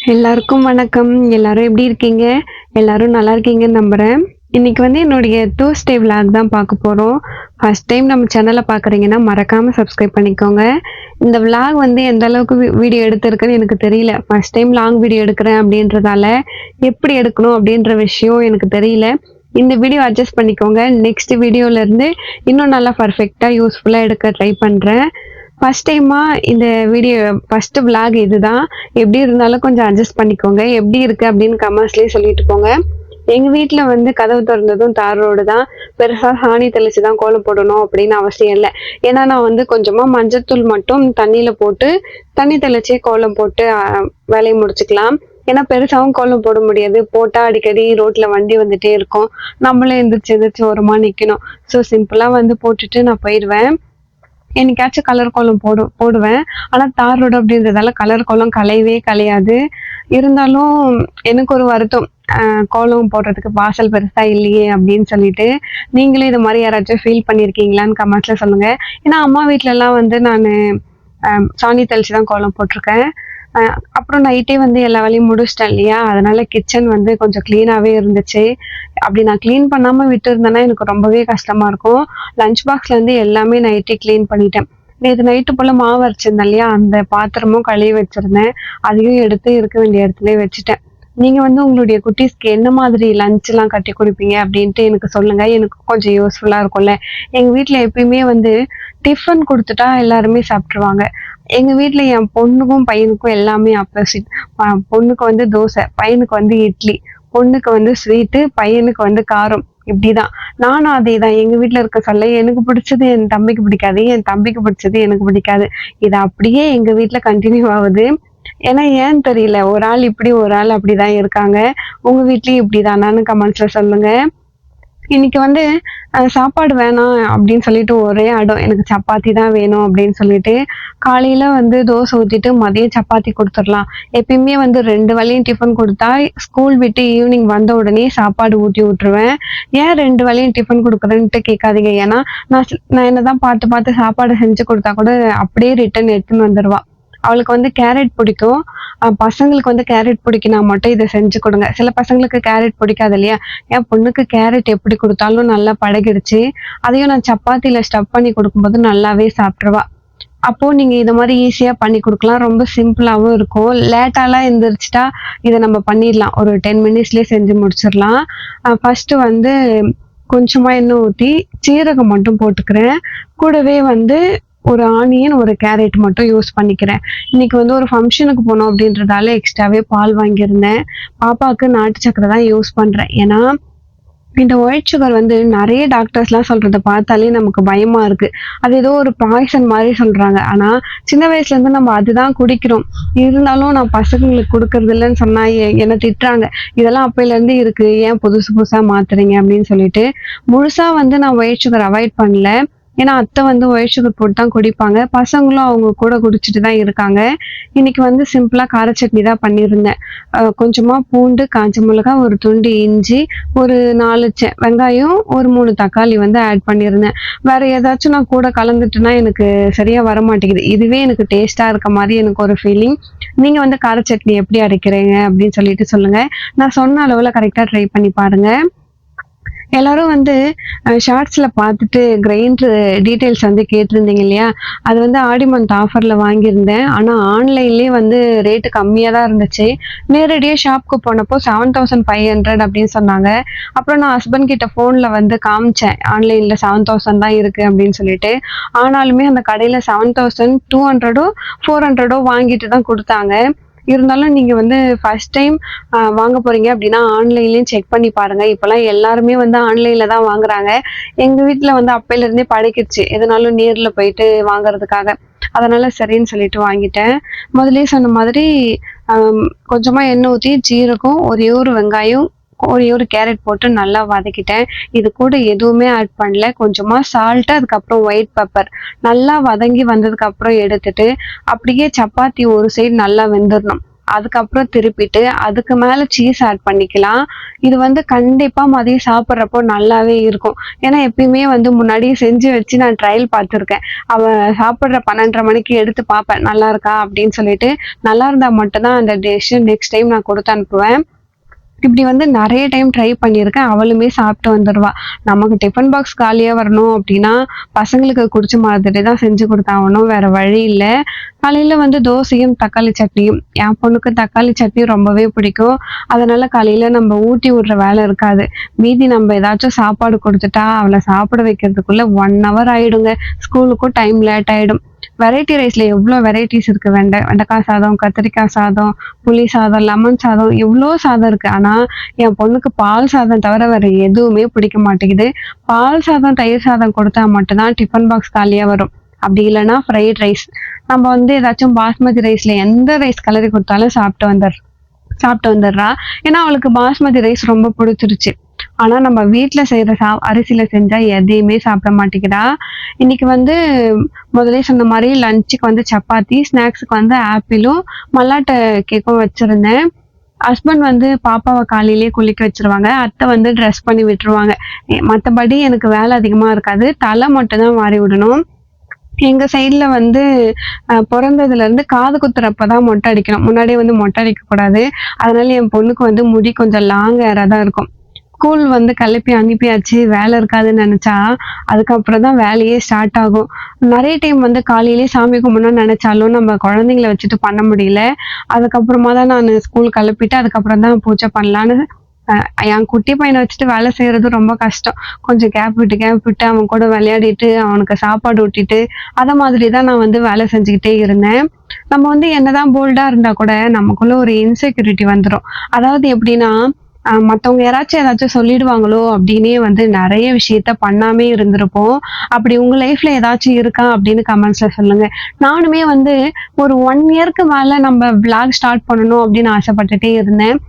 எல்லாருக்கும் வணக்கம். எல்லாரும் எப்படி இருக்கீங்க? எல்லாரும் நல்லா இருக்கீங்கன்னு நம்புறேன். இன்னைக்கு வந்து என்னுடைய டூஸ்டே விளாக் தான் பார்க்க போறோம். ஃபர்ஸ்ட் டைம் நம்ம சேனலை பார்க்குறீங்கன்னா மறக்காம சப்ஸ்கிரைப் பண்ணிக்கோங்க. இந்த விளாக் வந்து எந்த அளவுக்கு வீடியோ எடுத்திருக்குன்னு எனக்கு தெரியல. ஃபர்ஸ்ட் டைம் லாங் வீடியோ எடுக்கிறேன் அப்படின்றதால எப்படி எடுக்கணும் அப்படின்ற விஷயம் எனக்கு தெரியல. இந்த வீடியோ அட்ஜஸ்ட் பண்ணிக்கோங்க. நெக்ஸ்ட் வீடியோல இருந்து இன்னும் நல்லா பர்ஃபெக்டா யூஸ்ஃபுல்லா எடுக்க ட்ரை பண்றேன். ஃபர்ஸ்ட் டைமா இந்த வீடியோ ஃபர்ஸ்ட் விளாக் இதுதான். எப்படி இருந்தாலும் கொஞ்சம் அட்ஜஸ்ட் பண்ணிக்கோங்க. எப்படி இருக்கு அப்படின்னு கமெண்ட்ஸ்லயே சொல்லிட்டு போங்க. எங்க வீட்ல வந்து கதவு திறந்ததும் தார் ரோடு தான். பெருசா சாணி தெளிச்சு தான் கோலம் போடணும் அப்படின்னு அவசியம் இல்லை. ஏன்னா நான் வந்து கொஞ்சமா மஞ்சத்தூள் மட்டும் தண்ணியில போட்டு தண்ணி தெளிச்சே கோலம் போட்டு வேலையை முடிச்சுக்கலாம். ஏன்னா பெருசாவும் கோலம் போட முடியாது. போட்டா அடிக்கடி ரோட்ல வண்டி வந்துட்டே இருக்கும். நம்மளும் எந்திரிச்சு எந்திரிச்சு ஓரமா நிக்கணும். ஸோ சிம்பிளா வந்து போட்டுட்டு நான் போயிடுவேன். என்னைக்காச்சும் கலர் கோலம் போடுவேன். ஆனா தார் ரோடு அப்படின்றதால கலர் கோலம் கலையவே கலையாது. இருந்தாலும் எனக்கு ஒரு வருத்தம். கோலம் போடுறதுக்கு வாசல் பெருசா இல்லையே அப்படின்னு சொல்லிட்டு. நீங்களும் இது மாதிரி யாராச்சும் ஃபீல் பண்ணியிருக்கீங்களான்னு கமெண்ட்ஸ்ல சொல்லுங்க. ஏன்னா அம்மா வீட்ல எல்லாம் வந்து நானு சாணி தெளிச்சு தான் கோலம் போட்டிருக்கேன். அப்புறம் நைட்டே வந்து எல்லா வேலையும் முடிச்சிட்டேன் இல்லையா? அதனால கிச்சன் வந்து கொஞ்சம் கிளீனாவே இருந்துச்சு. அப்படி நான் கிளீன் பண்ணாம விட்டுருந்தேன்னா எனக்கு ரொம்பவே கஷ்டமா இருக்கும். லஞ்ச் பாக்ஸ்ல இருந்து எல்லாமே நைட்டே கிளீன் பண்ணிட்டேன். நேற்று நைட்டு போல மாவு அரைச்சிருந்தேன் இல்லையா? அந்த பாத்திரமும் கழுவி வச்சிருந்தேன். அதையும் எடுத்து இருக்க வேண்டிய இடத்துலயே வச்சுட்டேன். நீங்க வந்து உங்களுடைய குட்டீஸ்க்கு என்ன மாதிரி லஞ்ச் எல்லாம் கட்டி கொடுப்பீங்க அப்படின்ட்டு எனக்கு சொல்லுங்க. எனக்கு கொஞ்சம் யூஸ்ஃபுல்லா இருக்கும்ல. எங்க வீட்ல எப்பயுமே வந்து டிஃபன் கொடுத்துட்டா எல்லாருமே சாப்பிட்டுருவாங்க. எங்க வீட்ல என் பொண்ணுக்கும் பையனுக்கும் எல்லாமே ஆப்போசிட். பொண்ணுக்கு வந்து தோசை, பையனுக்கு வந்து இட்லி. பொண்ணுக்கு வந்து ஸ்வீட்டு, பையனுக்கு வந்து காரம். இப்படிதான். நானும் அதேதான். எங்க வீட்ல இருக்க சொல்ல எனக்கு பிடிச்சது என் தம்பிக்கு பிடிக்காது, என் தம்பிக்கு பிடிச்சது எனக்கு பிடிக்காது. இது அப்படியே எங்க வீட்ல கண்டினியூ ஆகுது. ஏன்னா ஏன்னு தெரியல. ஒரு ஆள் இப்படி ஒரு ஆள் அப்படிதான் இருக்காங்க. உங்க வீட்லயும் இப்படிதானான்னு கமெண்ட்ஸ்ல சொல்லுங்க. இன்னைக்கு வந்து சாப்பாடு வேணாம் அப்படின்னு சொல்லிட்டு ஒரே அடம். எனக்கு சப்பாத்தி தான் வேணும் அப்படின்னு சொல்லிட்டு காலையில வந்து தோசை ஊத்திட்டு மதியம் சப்பாத்தி கொடுத்துடலாம். எப்பயுமே வந்து 2 வேளையும் டிஃபன் கொடுத்தா ஸ்கூல் விட்டு ஈவினிங் வந்த உடனே சாப்பாடு ஊட்டி விட்டுருவேன். ஏன் 2 வேளையும் டிஃபன் கொடுக்குறேன்ட்டு கேட்காதீங்க. ஏன்னா நான் என்னதான் பார்த்து பார்த்து சாப்பாடு செஞ்சு கொடுத்தா கூட அப்படியே ரிட்டர்ன் எடுத்துன்னு வந்துடுவா. அவளுக்கு வந்து கேரட் பிடிக்கும். பசங்களுக்கு வந்து கேரட் பிடிக்கும்னா மட்டும் இதை செஞ்சு கொடுங்க. சில பசங்களுக்கு கேரட் பிடிக்காது இல்லையா? என் பொண்ணுக்கு கேரட் எப்படி கொடுத்தாலும் நல்லா பழகிடுச்சு. அதையும் நான் சப்பாத்தில ஸ்டஃப் பண்ணி கொடுக்கும்போது நல்லாவே சாப்பிட்டுருவா. அப்போ நீங்க இத மாதிரி ஈஸியா பண்ணி கொடுக்கலாம். ரொம்ப சிம்பிளாவும் இருக்கும். லேட்டாலாம் எந்திரிச்சிட்டா இதை நம்ம பண்ணிடலாம். ஒரு 10 மினிட்ஸ்லயே செஞ்சு முடிச்சிடலாம். ஃபர்ஸ்ட் வந்து கொஞ்சமா எண்ணெய் ஊத்தி சீரகம் மட்டும் போட்டுக்கிறேன். கூடவே வந்து ஒரு ஆனியன், ஒரு கேரட் மட்டும் யூஸ் பண்ணிக்கிறேன். இன்னைக்கு வந்து ஒரு ஃபங்க்ஷனுக்கு போனோம் அப்படின்றதால எக்ஸ்ட்ராவே பால் வாங்கியிருந்தேன். பாப்பாவுக்கு நாட்டு சக்கரை தான் யூஸ் பண்றேன். ஏன்னா இந்த ஒயிட் சுகர் வந்து நிறைய டாக்டர்ஸ்லாம் சொல்றத பார்த்தாலே நமக்கு பயமா இருக்கு. அது ஏதோ ஒரு பாய்சன் மாதிரி சொல்றாங்க. ஆனா சின்ன வயசுல இருந்து நம்ம அதுதான் குடிக்கிறோம். இருந்தாலும் நான் பசங்களுக்கு கொடுக்கறது இல்லைன்னு சொன்னா என்ன திட்டுறாங்க. இதெல்லாம் அப்பையில இருந்து இருக்கு, ஏன் புதுசு புதுசா மாத்துறீங்க அப்படின்னு சொல்லிட்டு. முழுசா வந்து நான் ஒயிட் சுகர் அவாய்ட் பண்ணல. ஏன்னா அத்தை வந்து ஒயிட் சுகர் போட்டு தான் குடிப்பாங்க. பசங்களும் அவங்க கூட குடிச்சிட்டு தான் இருக்காங்க. இன்னைக்கு வந்து சிம்பிளா கார சட்னி தான் பண்ணியிருந்தேன். கொஞ்சமா பூண்டு, காஞ்ச மிளகாய், ஒரு துண்டு இஞ்சி, ஒரு 4 வெங்காயம், ஒரு 3 தக்காளி வந்து ஆட் பண்ணியிருந்தேன். வேற ஏதாச்சும் நான் கூட கலந்துட்டேன்னா எனக்கு சரியா வர மாட்டேங்குது. இதுவே எனக்கு டேஸ்டா இருக்க மாதிரி எனக்கு ஒரு ஃபீலிங். நீங்க வந்து கார சட்னி எப்படி அரைக்கிறீங்க அப்படின்னு சொல்லிட்டு சொல்லுங்க. நான் சொன்ன அளவுல கரெக்டா ட்ரை பண்ணி பாருங்க. எல்லாரும் வந்து ஷார்ட்ஸ்ல பார்த்துட்டு கிரைண்டர் டீட்டெயில்ஸ் வந்து கேட்டிருந்தீங்க இல்லையா? அது வந்து ஆடி மந்த் ஆஃபர்ல வாங்கியிருந்தேன். ஆனா ஆன்லைன்லயே வந்து ரேட்டு கம்மியா தான் இருந்துச்சு. நேரடியா ஷாப்க்கு போனப்போ 7500 அப்படின்னு சொன்னாங்க. அப்புறம் நான் ஹஸ்பண்ட் கிட்ட ஃபோன்ல வந்து காமிச்சேன். ஆன்லைன்ல 7000 தான் இருக்கு அப்படின்னு சொல்லிட்டு. ஆனாலுமே அந்த கடையில 7200 400 வாங்கிட்டு தான் கொடுத்தாங்க. இருந்தாலும் நீங்க வந்து ஃபர்ஸ்ட் டைம் வாங்க போறீங்க அப்படின்னா ஆன்லைன்லயும் செக் பண்ணி பாருங்க. இப்பெல்லாம் எல்லாருமே வந்து ஆன்லைன்ல தான் வாங்குறாங்க. எங்க வீட்ல வந்து அப்பையில இருந்தே பழகிடுச்சு. எதுனாலும் நேர்ல போயிட்டு வாங்குறதுக்காக. அதனால சரின்னு சொல்லிட்டு வாங்கிட்டேன். முதல்லயே சொன்ன மாதிரி கொஞ்சமா எண்ணெய் ஊத்தி ஜீரகம், ஒரே ஒரு வெங்காயம், ஒரே ஒரு கேரட் போட்டு நல்லா வதக்கிட்டேன். இது கூட எதுவுமே ஆட் பண்ணல. கொஞ்சமா சால்ட், அதுக்கப்புறம் ஒயிட் பெப்பர் நல்லா வதங்கி வந்ததுக்கு அப்புறம் எடுத்துட்டு அப்படியே சப்பாத்தி ஒரு சைடு நல்லா வெந்துடணும். அதுக்கப்புறம் திருப்பிட்டு அதுக்கு மேல சீஸ் ஆட் பண்ணிக்கலாம். இது வந்து கண்டிப்பா மதியம் சாப்பிட்றப்போ நல்லாவே இருக்கும். ஏன்னா எப்பயுமே வந்து முன்னாடியே செஞ்சு வச்சு நான் ட்ரையல் பார்த்துருக்கேன். அவ சாப்பிடுற 12:30 மணிக்கு எடுத்து பார்ப்பேன். நல்லா இருக்கா அப்படின்னு சொல்லிட்டு. நல்லா இருந்தா மட்டும் தான் அந்த டிஷ் நெக்ஸ்ட் டைம் நான் குடுத்து அனுப்புவேன். இப்படி வந்து நெறைய டைம் ட்ரை பண்ணியிருக்கேன். அவளுமே சாப்பிட்டு வந்துருவா. நமக்கு டிஃபன் பாக்ஸ் காலியா வரணும் அப்படின்னா, பசங்களுக்கு புடிச்ச மாதிரி தான் செஞ்சு குடுத்தாகணும். வேற வழி இல்ல. காலையில வந்து தோசையும், தக்காளி சட்னியும். என் பொண்ணுக்கு தக்காளி சட்னி ரொம்பவே பிடிக்கும். அதனால காலையில நம்ம ஊட்டி விடுற வேலை இருக்காது. மீதி நம்ம ஏதாச்சும் சாப்பாடு குடுத்துட்டா, அவள சாப்பிட வைக்கிறதுக்குள்ள 1 ஹவர் ஆயிடுங்க. ஸ்கூலுக்கும் டைம் லேட் ஆயிடும். வெரைட்டி ரைஸ்ல எவ்ளோ வெரைட்டிஸ் இருக்கு. வெண்டைக்காய் சாதம், கத்திரிக்காய் சாதம், புளி சாதம், லெமன் சாதம் எவ்ளோ சாதம் இருக்கு. ஆனா என் பொண்ணுக்கு பால் சாதம் தவிர வேற எதுவுமே பிடிக்க மாட்டேங்குது. பால் சாதம், தயிர் சாதம் கொடுத்தா மட்டும் தான் டிஃபன் பாக்ஸ் காலியா வரும். அப்படி இல்லைன்னா ஃப்ரைட் ரைஸ். நம்ம வந்து ஏதாச்சும் பாஸ்மதி ரைஸ்ல எந்த ரைஸ் கிளறி கொடுத்தாலும் சாப்பிட்டு வந்துடுறா. ஏன்னா அவளுக்கு பாஸ்மதி ரைஸ் ரொம்ப பிடிச்சிருச்சு. ஆனா நம்ம வீட்ல செய்யற அரிசியில செஞ்சா எதையுமே சாப்பிட மாட்டேங்கிறா. இன்னைக்கு வந்து முதலே சொன்ன மாதிரி லஞ்சுக்கு வந்து சப்பாத்தி, ஸ்நாக்ஸுக்கு வந்து ஆப்பிளும் மல்லாட்ட கேக்கும் வச்சிருந்தேன். ஹஸ்பண்ட் வந்து பாப்பாவை காலையிலேயே குளிக்க வச்சிருவாங்க. அத்தை வந்து ட்ரெஸ் பண்ணி விட்டுருவாங்க. மத்தபடி எனக்கு வேலை அதிகமா இருக்காது. தலை மட்டும் தான் வாரி விடணும். எங்க சைடுல வந்து பொறந்ததுல இருந்து காது குத்துறப்ப தான் மொட்டை அடிக்கணும். முன்னாடியே வந்து மொட்டை அடிக்கக் கூடாது. அதனால என் பொண்ணுக்கு வந்து முடி கொஞ்சம் லாங் ஹேரா தான் இருக்கும். ஸ்கூல் வந்து கிளப்பி அனுப்பியாச்சு. வேலை இருக்காதுன்னு நினைச்சா, அதுக்கப்புறம் தான் வேலையே ஸ்டார்ட் ஆகும். நெறைய டைம் வந்து காலையிலேயே சாமி கும்பிடணும்னு நினைச்சாலும், நம்ம குழந்தைங்கள வச்சுட்டு பண்ண முடியல. அதுக்கப்புறமா தான் நானு ஸ்கூல் கிளப்பிட்டு, அதுக்கப்புறம் தான் பூஜை பண்ணலான்னு என் குட்டி பையனை வச்சுட்டு வேலை செய்யறது ரொம்ப கஷ்டம். கொஞ்சம் கேப் விட்டு அவன் கூட விளையாடிட்டு, அவனுக்கு சாப்பாடு ஊட்டிட்டு, அத மாதிரி தான் நான் வந்து வேலை செஞ்சுக்கிட்டே இருந்தேன். நம்ம வந்து என்னதான் போல்டா இருந்தா கூட, நமக்குள்ள ஒரு இன்செக்யூரிட்டி வந்துரும். அதாவது எப்படின்னா, மத்தவங்க யாராச்சும் ஏதாச்சும் சொல்லிடுவாங்களோ அப்படின்னே வந்து நெறைய விஷயத்த பண்ணாமே இருந்திருப்போம். அப்படி உங்க லைஃப்ல ஏதாச்சும் இருக்கா அப்படின்னு கமெண்ட்ஸ்ல சொல்லுங்க. நானுமே வந்து ஒரு 1 இயர்க்கு மேல நம்ம விளாக் ஸ்டார்ட் பண்ணணும் அப்படின்னு ஆசைப்பட்டுட்டே இருந்தேன்.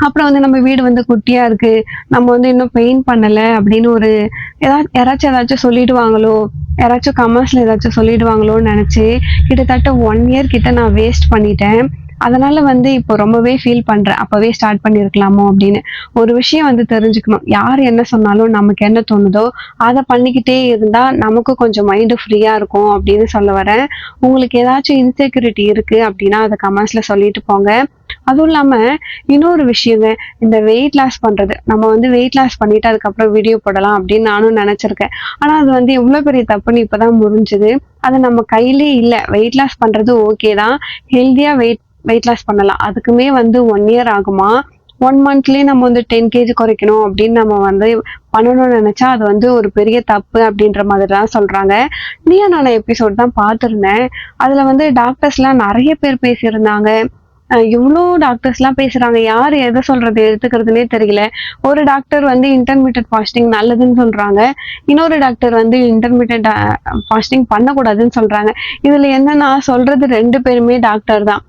அப்புறம் வந்து நம்ம வீடு வந்து குட்டியா இருக்கு. நம்ம வந்து இன்னும் பெயிண்ட் பண்ணல அப்படின்னு ஒரு யாராச்சும் ஏதாச்சும் சொல்லிடுவாங்களோ, யாராச்சும் கமெண்ட்ஸ்ல ஏதாச்சும் சொல்லிடுவாங்களோன்னு நெனச்சு, கிட்டத்தட்ட 1 இயர் கிட்ட நான் வேஸ்ட் பண்ணிட்டேன். அதனால வந்து இப்போ ரொம்பவே ஃபீல் பண்றேன். அப்பவே ஸ்டார்ட் பண்ணியிருக்கலாமோ அப்படின்னு. ஒரு விஷயம் வந்து தெரிஞ்சுக்கணும். யார் என்ன சொன்னாலும் நமக்கு என்ன தோணுதோ, அத பண்ணிக்கிட்டே இருந்தா நமக்கு கொஞ்சம் மைண்ட் ஃப்ரீயா இருக்கும் அப்படின்னு சொல்ல வரேன். உங்களுக்கு ஏதாச்சும் இன்செக்யூரிட்டி இருக்கு அப்படின்னா, அத கமெண்ட்ஸ்ல சொல்லிட்டு போங்க. அதுவும் இல்லாம இன்னொரு விஷயங்க, இந்த வெயிட் லாஸ் பண்றது. நம்ம வந்து வெயிட் லாஸ் பண்ணிட்டு அதுக்கப்புறம் வீடியோ போடலாம் அப்படின்னு நானும் நினைச்சிருக்கேன். ஆனா அது வந்து எவ்வளவு பெரிய தப்புன்னு இப்பதான் புரிஞ்சுது. அது நம்ம கையிலேயே இல்ல. வெயிட் லாஸ் பண்றது ஓகே தான். ஹெல்தியா வெயிட் லாஸ் பண்ணலாம். அதுக்குமே வந்து 1 இயர் ஆகுமா? 1 மந்த்லயே நம்ம வந்து 10 கேஜி குறைக்கணும் அப்படின்னு நம்ம வந்து பண்ணணும்னு நினைச்சா அது வந்து ஒரு பெரிய தப்பு அப்படின்ற மாதிரிலாம் சொல்றாங்க. நீயா நானா எபிசோட் தான் பார்த்திருந்தேன். அதுல வந்து டாக்டர்ஸ்லாம் நிறைய பேர் பேசியிருந்தாங்க. இவ்ளோ டாக்டர்ஸ்லாம் பேசுறாங்க. யாரு எத சொல்றது எடுத்துக்கிறதுன்னே தெரியல. ஒரு டாக்டர் வந்து இன்டர்மிட்டன்ட் ஃபாஸ்டிங் நல்லதுன்னு சொல்றாங்க. இன்னொரு டாக்டர் வந்து இன்டர்மிட்டன்ட் ஃபாஸ்டிங் பண்ணக்கூடாதுன்னு சொல்றாங்க. இதுல என்னன்னா சொல்றது 2 பேருமே டாக்டர் தான்.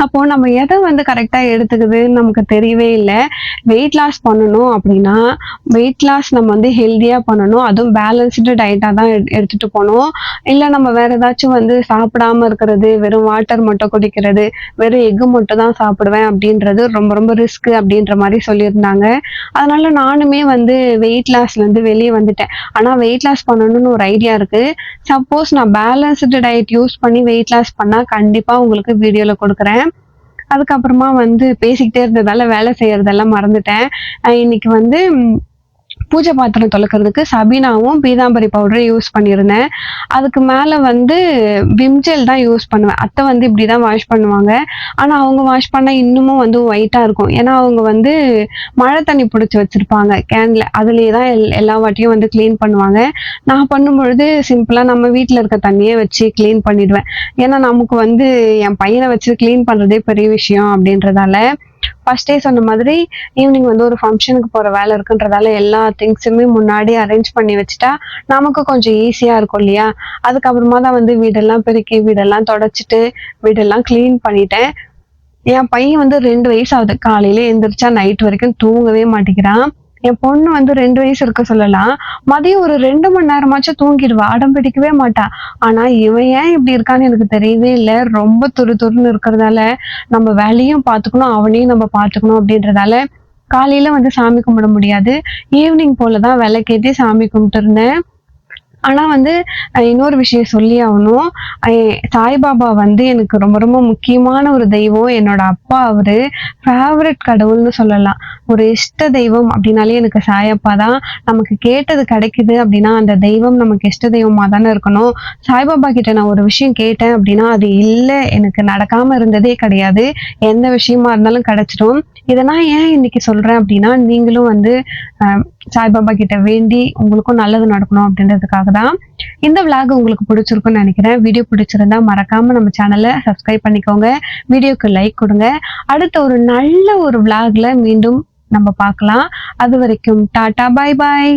அப்போ நம்ம எத வந்து கரெக்ட்டா எடுத்துக்குதுன்னு நமக்கு தெரியவே இல்ல. வெயிட் லாஸ் பண்ணணும் அப்படின்னா, வெயிட் லாஸ் நம்ம வந்து ஹெல்தியா பண்ணணும். அதுவும் பேலன்ஸ்டு டயட்டா தான் எடுத்துட்டு போணும். இல்ல நம்ம வேற ஏதாச்சும் வந்து சாப்பிடாம இருக்கிறது, வெறும் வாட்டர் மட்டும் குடிக்கிறது, வெறும் எக் மட்டும் தான் சாப்பிடுவேன் அப்படின்றது ரொம்ப ரொம்ப ரிஸ்க் அப்படின்ற மாரி சொல்லியிருந்தாங்க. அதனால நானுமே வந்து வெயிட் லாஸ்ல இருந்து வெளிய வந்துட்டேன். ஆனா வெயிட் லாஸ் பண்ணணும்னு ஒரு ஐடியா இருக்கு. சப்போஸ் நான் பேலன்ஸ்டு டயட் யூஸ் பண்ணி வெயிட் லாஸ் பண்ணா கண்டிப்பா உங்களுக்கு வீடியோல குடுக்குறேன். அதுக்கப்புறமா வந்து பேசிக்கிட்டே இருந்ததால வேலை செய்யறதெல்லாம் மறந்துட்டேன். இன்னைக்கு வந்து பூஜை பாத்திரம் துலக்கிறதுக்கு சபீனாவும் பீதாம்பரி பவுடரும் யூஸ் பண்ணியிருந்தேன். அதுக்கு மேல வந்து விம் ஜெல் தான் யூஸ் பண்ணுவேன். அத்தை வந்து இப்படிதான் வாஷ் பண்ணுவாங்க. ஆனா அவங்க வாஷ் பண்ணா இன்னமும் வந்து ஒயிட்டா இருக்கும். ஏன்னா அவங்க வந்து மழை தண்ணி புடிச்சு வச்சிருப்பாங்க கேன்ல. அதுலயே தான் எல்லா வாட்டியும் வந்து கிளீன் பண்ணுவாங்க. நான் பண்ணும்பொழுது சிம்பிளா நம்ம வீட்ல இருக்க தண்ணியே வச்சு கிளீன் பண்ணிடுவேன். ஏன்னா நமக்கு வந்து என் பையனை வச்சு கிளீன் பண்றதே பெரிய விஷயம் அப்படின்றதால ஃபர்ஸ்டே சொன்ன மாதிரி ஈவினிங் வந்து ஒரு ஃபங்க்ஷனுக்கு போற வேலை இருக்குன்றதால எல்லா திங்ஸுமே முன்னாடி அரேஞ்ச் பண்ணி வச்சுட்டா நமக்கு கொஞ்சம் ஈஸியா இருக்கும் இல்லையா? அதுக்கப்புறமா தான் வந்து வீடெல்லாம் பெருக்கி, வீடெல்லாம் தொடச்சிட்டு, வீடெல்லாம் கிளீன் பண்ணிட்டேன். என் பையன் வந்து 2 வயசு ஆகுது. காலையில எந்திரிச்சா நைட் வரைக்கும் தூங்கவே மாட்டேங்கிறான். என் பொண்ணு வந்து 2 வயசு இருக்க சொல்லலாம். மதியம் ஒரு 2 மணி நேரமாச்சும் தூங்கிடுவா. அடம் பிடிக்கவே மாட்டா. ஆனா இவன் ஏன் இப்படி இருக்கான்னு எனக்கு தெரியவே இல்ல. ரொம்ப துருதுருன்னு இருக்கிறதால, நம்ம வேலையும் பார்த்துக்கணும், அவனையும் நம்ம பார்த்துக்கணும் அப்படின்றதால, காலையில வந்து சாமி கும்பிட முடியாது. ஈவினிங் போல தான் விளக்கேத்தி சாமி கும்பிட்டு இருந்தேன். ஆனா வந்து இன்னொரு விஷயம் சொல்லியே ஆவணும். அ சாய்பாபா வந்து எனக்கு ரொம்ப ரொம்ப முக்கியமான ஒரு தெய்வம். என்னோட அப்பா அவரு. ஃபேவரைட் கடவுள்னு சொல்லலாம். ஒரு இஷ்ட தெய்வம் அப்டின்னாலே எனக்கு சாயப்பா தான். நமக்கு கேட்டது கிடைக்குது அப்டின்னா, அந்த தெய்வம் நமக்கு இஷ்ட தெய்வமா தானே இருக்கணும். சாய்பாபா கிட்ட நான் ஒரு விஷயம் கேட்டேன் அப்டின்னா, அது இல்ல எனக்கு நடக்காம இருந்ததே கிடையாது. எந்த விஷயமா இருந்தாலும் கிடைச்சிடும். இத நான் ஏன் இன்னைக்கு சொல்றேன் அப்டின்னா, நீங்களும் வந்து அ சாய்பாபா கிட்ட வேண்டி உங்களுக்கும் நல்லது நடக்கணும் அப்படின்றதுக்காக தான். இந்த விளாக் உங்களுக்கு பிடிச்சிருக்கும்னு நினைக்கிறேன். வீடியோ பிடிச்சிருந்தா மறக்காம நம்ம சேனலை சப்ஸ்கிரைப் பண்ணிக்கோங்க. வீடியோக்கு லைக் கொடுங்க. அடுத்த ஒரு நல்ல ஒரு விளாக்ல மீண்டும் நம்ம பார்க்கலாம். அது வரைக்கும் டாடா பாய் பாய்.